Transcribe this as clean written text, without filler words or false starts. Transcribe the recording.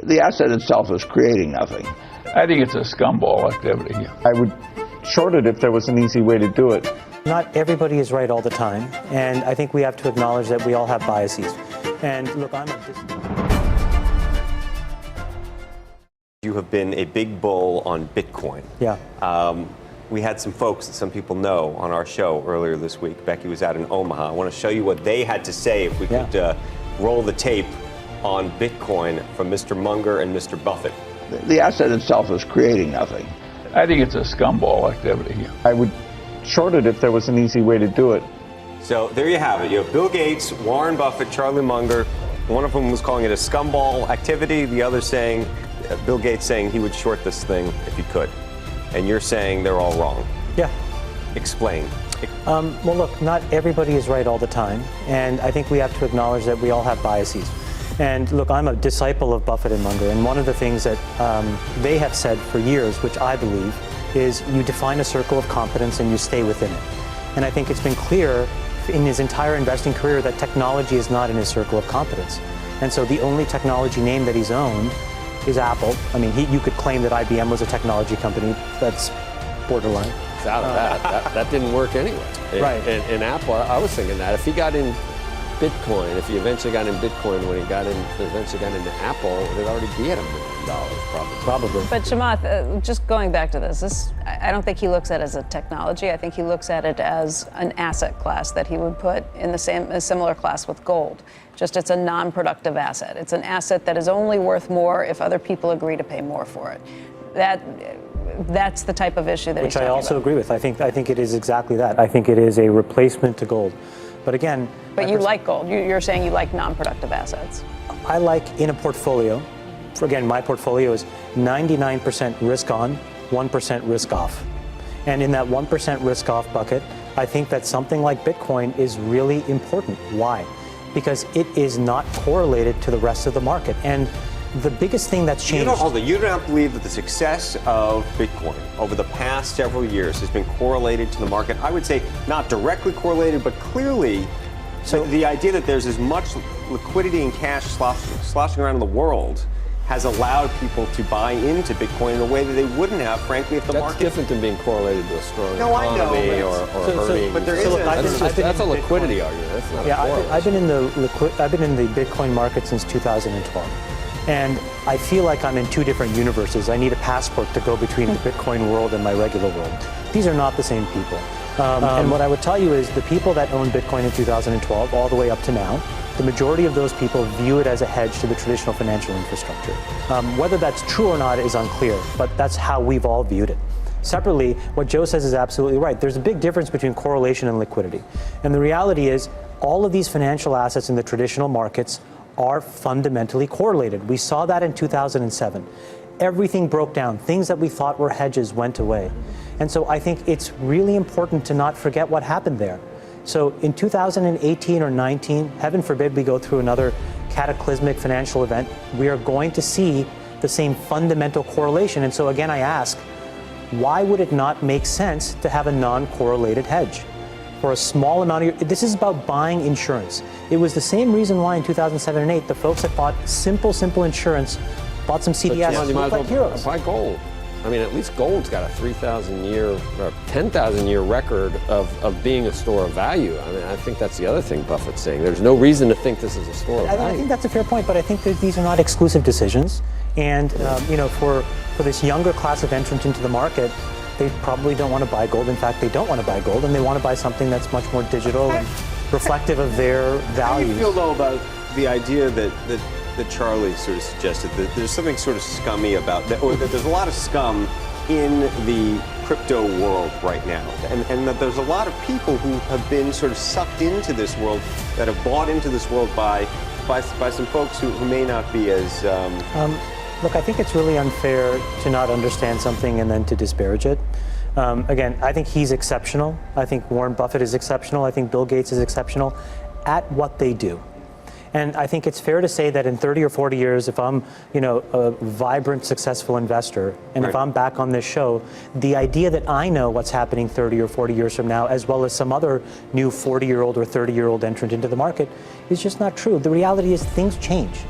The asset itself is creating nothing. I think it's a scumball activity. I would short it if there was an easy way to do it. Not everybody is right all the time, and I think we have to acknowledge that we all have biases. And look, You have been a big bull on Bitcoin. Yeah. We had some folks that some people know on our show earlier this week. Becky was out in Omaha. I want to show you what they had to say if we could roll the tape on Bitcoin from Mr. Munger and Mr. Buffett. The asset itself is creating nothing. I think it's a scumball activity. I would short it if there was an easy way to do it. So there you have it. You have Bill Gates, Warren Buffett, Charlie Munger. One of them was calling it a scumball activity. The other saying, Bill Gates saying he would short this thing if he could. And you're saying they're all wrong. Yeah. Explain. Well, look, not everybody is right all the time, and I think we have to acknowledge that we all have biases. And look, I'm a disciple of Buffett and Munger, and one of the things that they have said for years, which I believe, is you define a circle of competence and you stay within it. And I think it's been clear in his entire investing career that technology is not in his circle of competence. And so the only technology name that he's owned is Apple. I mean, you could claim that IBM was a technology company. That's borderline. It's out of that didn't work anyway. Right. In Apple, I was thinking that if he got in Bitcoin, if he eventually got in Bitcoin when he eventually got into Apple, they'd already be at $1 million Probably. But Chamath, just going back to this, I don't think he looks at it as a technology. I think he looks at it as an asset class that he would put in a similar class with gold. Just it's a non-productive asset. It's an asset that is only worth more if other people agree to pay more for it. That's the type of issue that he's talking about. Which I also agree with. I think it is exactly that. I think it is a replacement to gold. But again... But you like gold. You're saying you like non-productive assets. I like in a portfolio, again, my portfolio is 99% risk on, 1% risk off. And in that 1% risk off bucket, I think that something like Bitcoin is really important. Why? Because it is not correlated to the rest of the market. And the biggest thing that's changed... You do not believe that the success of Bitcoin over the past several years has been correlated to the market? I would say not directly correlated, but clearly... So the idea that there's as much liquidity and cash sloshing around in the world has allowed people to buy into Bitcoin in a way that they wouldn't have, frankly, if the market... That's different than being correlated to a strong I economy know, or earnings. But there is that's a liquidity argument. That's not a correlation. I've been in the Bitcoin market since 2012. And I feel like I'm in two different universes. I need a passport to go between the Bitcoin world and my regular world. These are not the same people. And what I would tell you is the people that owned Bitcoin in 2012 all the way up to now, the majority of those people view it as a hedge to the traditional financial infrastructure. Whether that's true or not is unclear, but that's how we've all viewed it. Separately, what Joe says is absolutely right. There's a big difference between correlation and liquidity. And the reality is all of these financial assets in the traditional markets are fundamentally correlated. We saw that in 2007. Everything broke down. Things that we thought were hedges went away. And so I think it's really important to not forget what happened there. So in 2018 or 19, heaven forbid we go through another cataclysmic financial event, we are going to see the same fundamental correlation. And so again, I ask, why would it not make sense to have a non-correlated hedge? For a small amount of this is about buying insurance. It was the same reason why in 2007 and 8, the folks that bought simple insurance bought some CDS. But you might as well buy gold. I mean, at least gold's got a 3,000-year or 10,000-year record of being a store of value. I mean, I think that's the other thing Buffett's saying. There's no reason to think this is a store of value. I think that's a fair point, but I think that these are not exclusive decisions. And for this younger class of entrant into the market, they probably don't want to buy gold. In fact, they don't want to buy gold, and they want to buy something that's much more digital and reflective of their values. How do you feel, though, about the idea that Charlie sort of suggested that there's something sort of scummy about that, or that there's a lot of scum in the crypto world right now, and that there's a lot of people who have been sort of sucked into this world, that have bought into this world by some folks who may not be as... Look, I think it's really unfair to not understand something and then to disparage it. Again, I think he's exceptional. I think Warren Buffett is exceptional. I think Bill Gates is exceptional at what they do. And I think it's fair to say that in 30 or 40 years, if I'm, a vibrant, successful investor, and if I'm back on this show, the idea that I know what's happening 30 or 40 years from now, as well as some other new 40-year-old or 30-year-old entrant into the market, is just not true. The reality is things change.